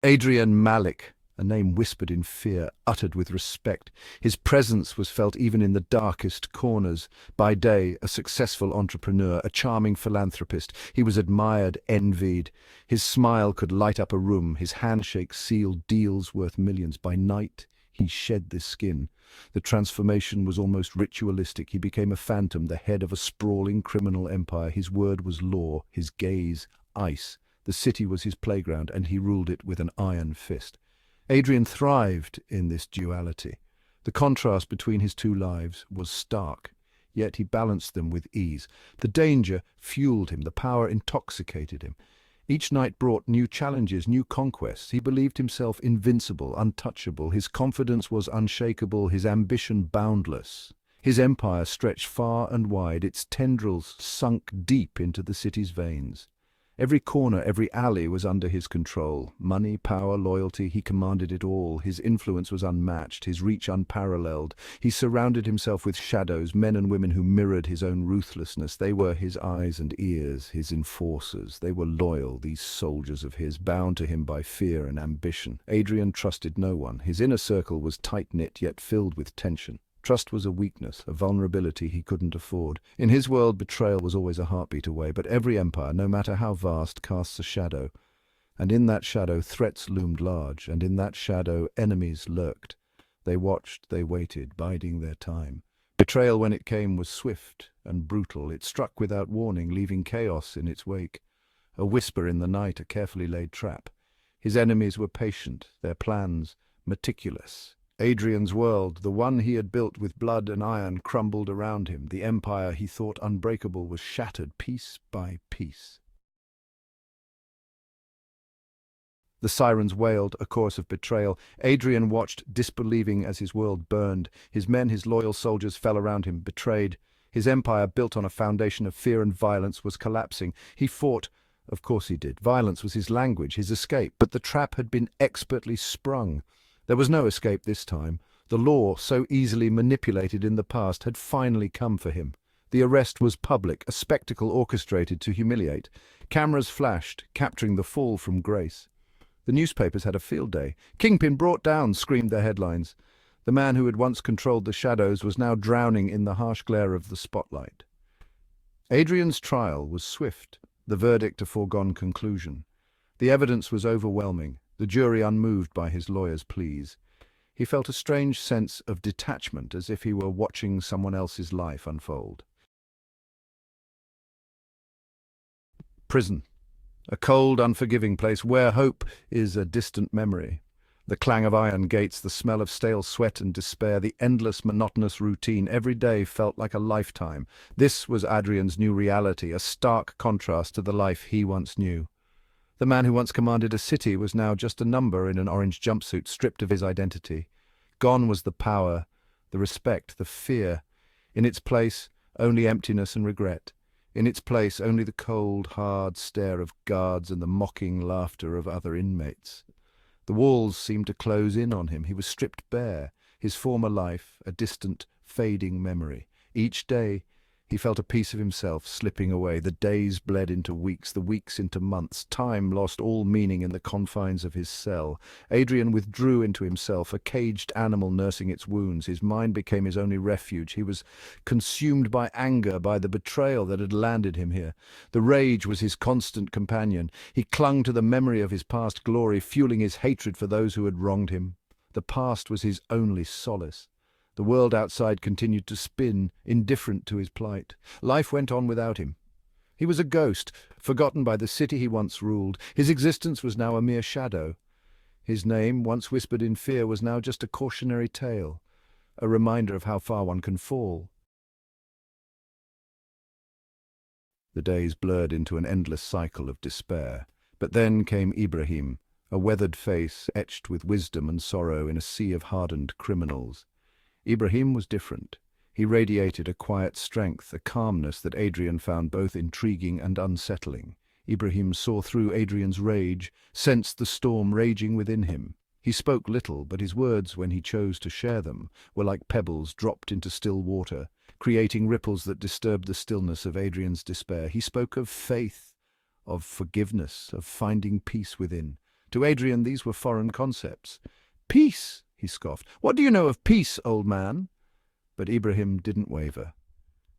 Adrien Malik, a name whispered in fear, uttered with respect. His presence was felt even in the darkest corners. By day, a successful entrepreneur, a charming philanthropist, he was admired, envied. His smile could light up a room, his handshake sealed deals worth millions. By night, he shed this skin. The transformation was almost ritualistic. He became a phantom, the head of a sprawling criminal empire. His word was law, his gaze ice. The city was his playground, and he ruled it with an iron fist. Adrien thrived in this duality. The contrast between his two lives was stark, yet he balanced them with ease. The danger fueled him, the power intoxicated him. Each night brought new challenges, new conquests. He believed himself invincible, untouchable. His confidence was unshakable, his ambition boundless. His empire stretched far and wide, its tendrils sunk deep into the city's veins. Every corner, every alley was under his control. Money, power, loyalty, he commanded it all. His influence was unmatched, his reach unparalleled. He surrounded himself with shadows, men and women who mirrored his own ruthlessness. They were his eyes and ears, his enforcers. They were loyal, these soldiers of his, bound to him by fear and ambition. Adrien trusted no one. His inner circle was tight-knit, yet filled with tension. Trust was a weakness, a vulnerability he couldn't afford. In his world, betrayal was always a heartbeat away, but every empire, no matter how vast, casts a shadow. And in that shadow, threats loomed large, and in that shadow, enemies lurked. They watched, they waited, biding their time. Betrayal, when it came, was swift and brutal. It struck without warning, leaving chaos in its wake. A whisper in the night, a carefully laid trap. His enemies were patient, their plans meticulous. Adrien's world, the one he had built with blood and iron, crumbled around him. The empire he thought unbreakable was shattered piece by piece. The sirens wailed, a chorus of betrayal. Adrien watched, disbelieving as his world burned. His men, his loyal soldiers, fell around him, betrayed. His empire, built on a foundation of fear and violence, was collapsing. He fought. Of course he did. Violence was his language, his escape. But the trap had been expertly sprung. There was no escape this time. The law, so easily manipulated in the past, had finally come for him. The arrest was public, a spectacle orchestrated to humiliate. Cameras flashed, capturing the fall from grace. The newspapers had a field day. "Kingpin brought down," screamed their headlines. The man who had once controlled the shadows was now drowning in the harsh glare of the spotlight. Adrien's trial was swift, the verdict a foregone conclusion. The evidence was overwhelming, the jury unmoved by his lawyer's pleas. He felt a strange sense of detachment, as if he were watching someone else's life unfold. Prison. A cold, unforgiving place where hope is a distant memory. The clang of iron gates, the smell of stale sweat and despair, the endless, monotonous routine. Every day felt like a lifetime. This was Adrien's new reality, a stark contrast to the life he once knew. The man who once commanded a city was now just a number in an orange jumpsuit, stripped of his identity. Gone was the power, the respect, the fear. In its place, only emptiness and regret. In its place, only the cold, hard stare of guards and the mocking laughter of other inmates. The walls seemed to close in on him. He was stripped bare, his former life a distant, fading memory. Each day, he felt a piece of himself slipping away. The days bled into weeks, the weeks into months. Time lost all meaning in the confines of his cell. Adrien withdrew into himself, a caged animal nursing its wounds. His mind became his only refuge. He was consumed by anger, by the betrayal that had landed him here. The rage was his constant companion. He clung to the memory of his past glory, fueling his hatred for those who had wronged him. The past was his only solace. The world outside continued to spin, indifferent to his plight. Life went on without him. He was a ghost, forgotten by the city he once ruled. His existence was now a mere shadow. His name, once whispered in fear, was now just a cautionary tale, a reminder of how far one can fall. The days blurred into an endless cycle of despair. But then came Ibrahim, a weathered face etched with wisdom and sorrow in a sea of hardened criminals. Ibrahim was different. He radiated a quiet strength, a calmness that Adrien found both intriguing and unsettling. Ibrahim saw through Adrien's rage, sensed the storm raging within him. He spoke little, but his words, when he chose to share them, were like pebbles dropped into still water, creating ripples that disturbed the stillness of Adrien's despair. He spoke of faith, of forgiveness, of finding peace within. To Adrien, these were foreign concepts. "Peace," he scoffed. "What do you know of peace, old man?" But Ibrahim didn't waver.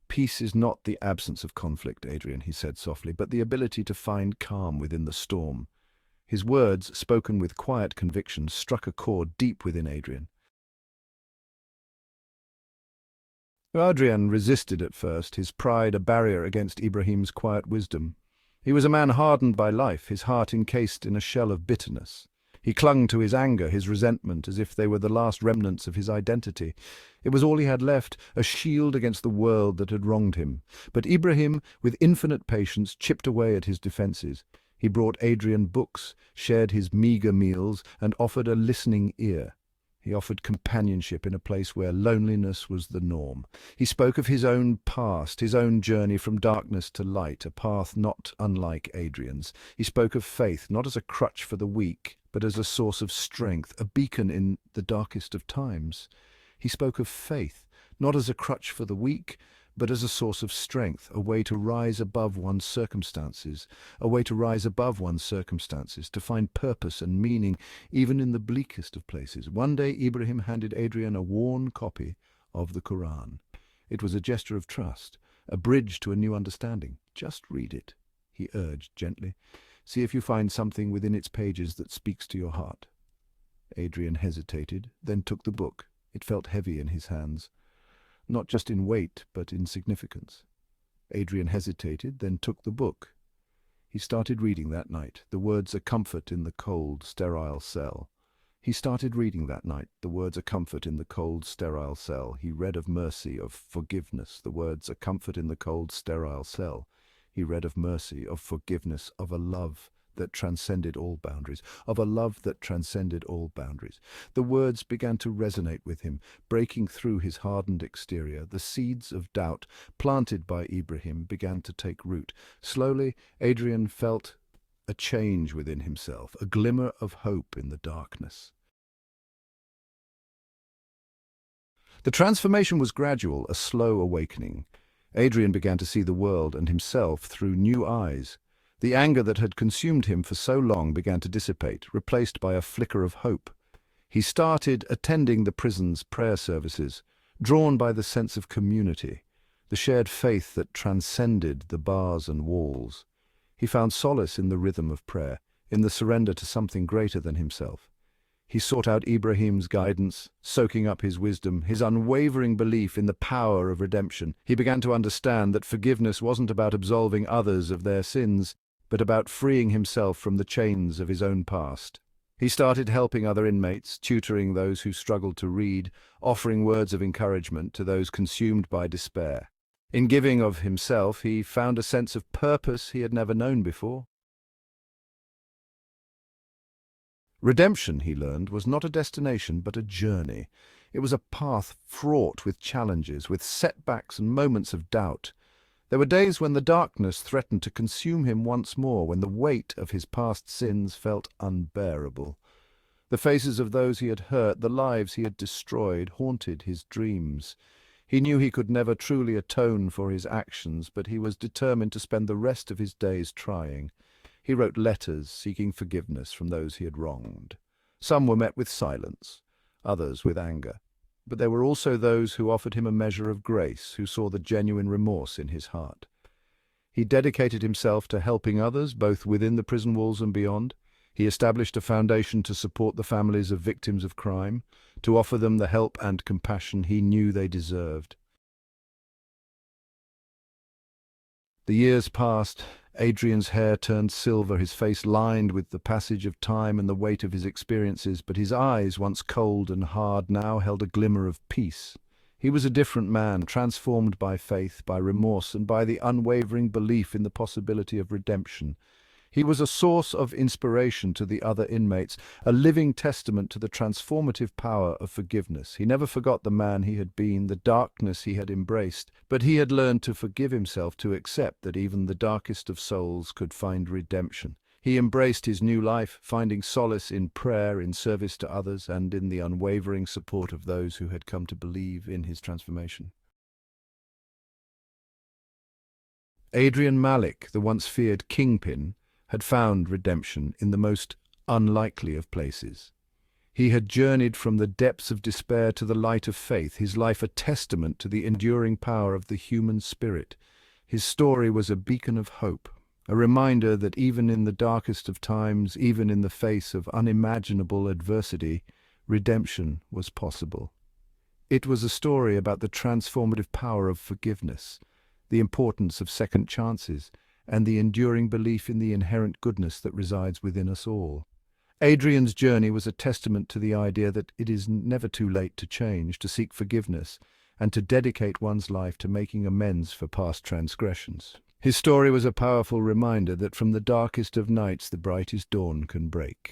"Peace is not the absence of conflict, Adrien," he said softly, "but the ability to find calm within the storm." His words, spoken with quiet conviction, struck a chord deep within Adrien. Adrien resisted at first, his pride a barrier against Ibrahim's quiet wisdom. He was a man hardened by life, his heart encased in a shell of bitterness. He clung to his anger, his resentment, as if they were the last remnants of his identity. It was all he had left, a shield against the world that had wronged him. But Ibrahim, with infinite patience, chipped away at his defences. He brought Adrien books, shared his meagre meals, and offered a listening ear. He offered companionship in a place where loneliness was the norm. He spoke of his own past, his own journey from darkness to light, a path not unlike Adrien's. He spoke of faith, not as a crutch for the weak, but as a source of strength, a beacon in the darkest of times. He spoke of faith, not as a crutch for the weak, but as a source of strength, a way to rise above one's circumstances, to find purpose and meaning even in the bleakest of places. One day Ibrahim handed Adrien a worn copy of the Quran. It was a gesture of trust, a bridge to a new understanding. "Just read it," he urged gently. "See if you find something within its pages that speaks to your heart." Adrien hesitated, then took the book. It felt heavy in his hands. Not just in weight, but in significance. Adrien hesitated, then took the book. He started reading that night, the words "a comfort in the cold, sterile cell." He started reading that night, the words "a comfort in the cold, sterile cell." He read of mercy, of forgiveness, the words "a comfort in the cold, sterile cell." He read of mercy, of forgiveness, of a love that transcended all boundaries, The words began to resonate with him, breaking through his hardened exterior. The seeds of doubt, planted by Ibrahim, began to take root. Slowly, Adrien felt a change within himself, a glimmer of hope in the darkness. The transformation was gradual, a slow awakening. Adrien began to see the world and himself through new eyes. The anger that had consumed him for so long began to dissipate, replaced by a flicker of hope. He started attending the prison's prayer services, drawn by the sense of community, the shared faith that transcended the bars and walls. He found solace in the rhythm of prayer, in the surrender to something greater than himself. He sought out Ibrahim's guidance, soaking up his wisdom, his unwavering belief in the power of redemption. He began to understand that forgiveness wasn't about absolving others of their sins, but about freeing himself from the chains of his own past. He started helping other inmates, tutoring those who struggled to read, offering words of encouragement to those consumed by despair. In giving of himself, he found a sense of purpose he had never known before. Redemption, he learned, was not a destination but a journey. It was a path fraught with challenges, with setbacks and moments of doubt. There were days when the darkness threatened to consume him once more, when the weight of his past sins felt unbearable. The faces of those he had hurt, the lives he had destroyed, haunted his dreams. He knew he could never truly atone for his actions, but he was determined to spend the rest of his days trying. He wrote letters seeking forgiveness from those he had wronged. Some were met with silence, others with anger. But there were also those who offered him a measure of grace, who saw the genuine remorse in his heart. He dedicated himself to helping others, both within the prison walls and beyond. He established a foundation to support the families of victims of crime, to offer them the help and compassion he knew they deserved. The years passed. Adrien's hair turned silver, his face lined with the passage of time and the weight of his experiences, but his eyes, once cold and hard, now held a glimmer of peace. He was a different man, transformed by faith, by remorse, and by the unwavering belief in the possibility of redemption. He was a source of inspiration to the other inmates, a living testament to the transformative power of forgiveness. He never forgot the man he had been, the darkness he had embraced, but he had learned to forgive himself, to accept that even the darkest of souls could find redemption. He embraced his new life, finding solace in prayer, in service to others, and in the unwavering support of those who had come to believe in his transformation. Adrien Malik, the once feared kingpin, had found redemption in the most unlikely of places. He had journeyed from the depths of despair to the light of faith, his life a testament to the enduring power of the human spirit. His story was a beacon of hope, a reminder that even in the darkest of times, even in the face of unimaginable adversity, redemption was possible. It was a story about the transformative power of forgiveness, the importance of second chances, and the enduring belief in the inherent goodness that resides within us all. Adrien's journey was a testament to the idea that it is never too late to change, to seek forgiveness, and to dedicate one's life to making amends for past transgressions. His story was a powerful reminder that from the darkest of nights the brightest dawn can break.